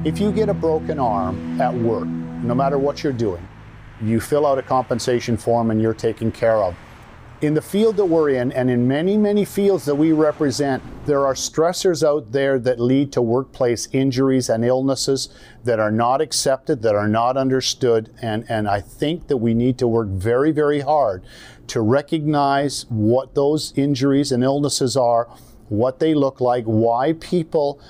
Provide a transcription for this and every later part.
If you get a broken arm at work, no matter what you're doing, you fill out a compensation form and you're taken care of. In the field that we're in, and in many, many fields that we represent, there are stressors out there that lead to workplace injuries and illnesses that are not accepted, that are not understood, and I think that we need to work very, very hard to recognize what those injuries and illnesses are, what they look like, why people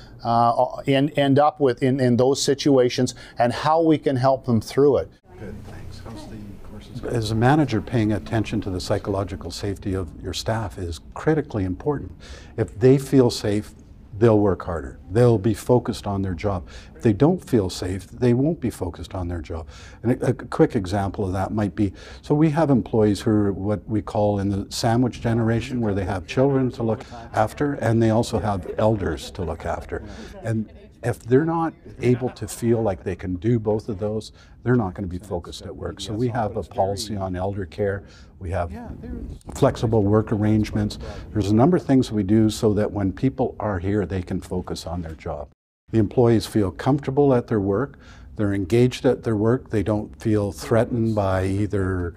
end up in those situations, and how we can help them through it. Good, thanks. How's the courses? As a manager, paying attention to the psychological safety of your staff is critically important. If they feel safe, they'll work harder. They'll be focused on their job. If they don't feel safe, they won't be focused on their job. And a quick example of that might be, so we have employees who are what we call in the sandwich generation, where they have children to look after and they also have elders to look after. And if they're not able to feel like they can do both of those, they're not going to be focused at work. So we have a policy on elder care. We have flexible work arrangements. There's a number of things we do so that when people are here, they can focus on their job. The employees feel comfortable at their work. They're engaged at their work. They don't feel threatened by either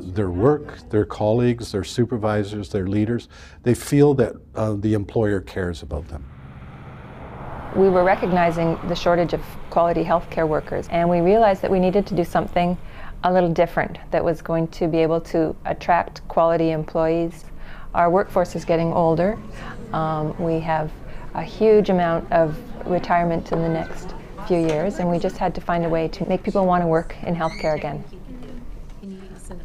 their work, their colleagues, their supervisors, their leaders. They feel that the employer cares about them. We were recognizing the shortage of quality healthcare workers, and we realized that we needed to do something a little different that was going to be able to attract quality employees. Our workforce is getting older. We have a huge amount of retirement in the next few years, and we just had to find a way to make people want to work in healthcare again.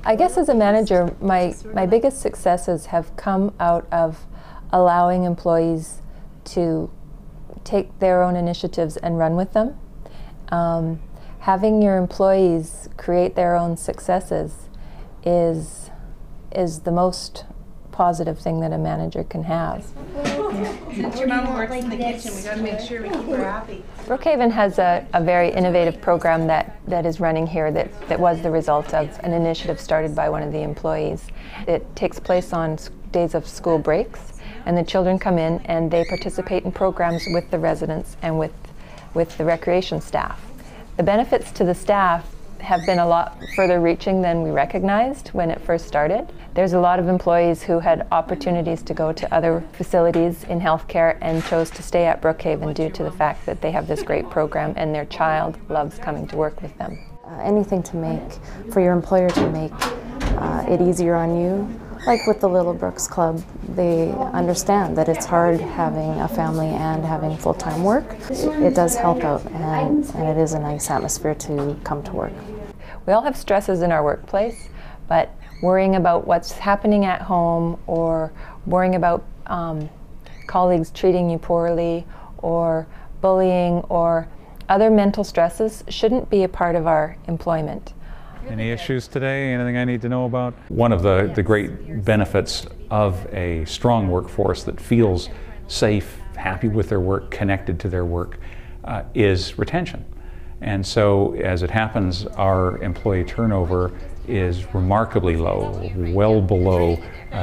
I guess as a manager, my biggest successes have come out of allowing employees to take their own initiatives and run with them. Having your employees create their own successes is the most positive thing that a manager can have. Since your mom works in the kitchen, we got to make sure we keep her happy. Brookhaven has a very innovative program that is running here that was the result of an initiative started by one of the employees. It takes place on days of school breaks, and the children come in and they participate in programs with the residents and with the recreation staff. The benefits to the staff have been a lot further reaching than we recognized when it first started. There's a lot of employees who had opportunities to go to other facilities in healthcare and chose to stay at Brookhaven due to the fact that they have this great program and their child loves coming to work with them. Anything to make, for your employer to make it easier on you. Like with the Little Brooks Club, they understand that it's hard having a family and having full-time work. It does help out, and it is a nice atmosphere to come to work. We all have stresses in our workplace, but worrying about what's happening at home, or worrying about colleagues treating you poorly, or bullying, or other mental stresses shouldn't be a part of our employment. Any issues today? Anything I need to know about? One of the great benefits of a strong workforce that feels safe, happy with their work, connected to their work, is retention. And so, as it happens, our employee turnover is remarkably low, well below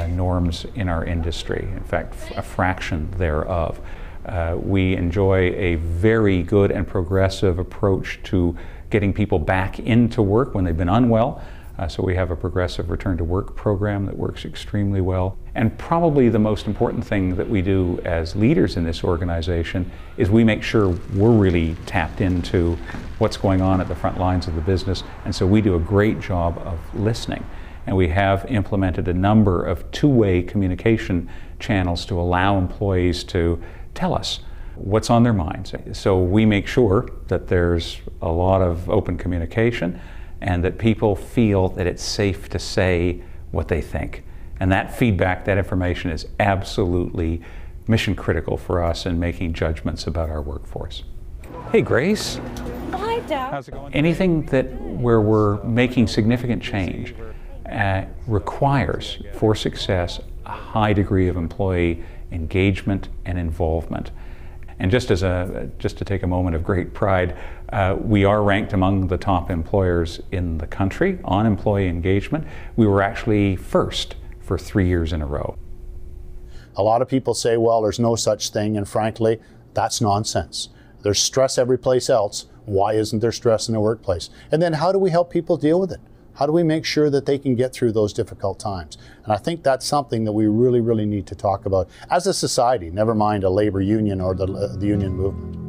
norms in our industry. In fact, a fraction thereof. We enjoy a very good and progressive approach to getting people back into work when they've been unwell. So we have a progressive return to work program that works extremely well. And probably the most important thing that we do as leaders in this organization is we make sure we're really tapped into what's going on at the front lines of the business. And so we do a great job of listening. And we have implemented a number of two-way communication channels to allow employees to tell us what's on their minds. So we make sure that there's a lot of open communication and that people feel that it's safe to say what they think. And that feedback, that information is absolutely mission critical for us in making judgments about our workforce. Hey Grace. Hi Dad. How's it going? Anything where we're making significant change requires, for success, a high degree of employee engagement and involvement. And just to take a moment of great pride, we are ranked among the top employers in the country on employee engagement. We were actually first for 3 years in a row. A lot of people say, well, there's no such thing, and frankly, that's nonsense. There's stress every place else. Why isn't there stress in the workplace? And then how do we help people deal with it? How do we make sure that they can get through those difficult times? And I think that's something that we really, really need to talk about as a society, never mind a labor union or the union movement.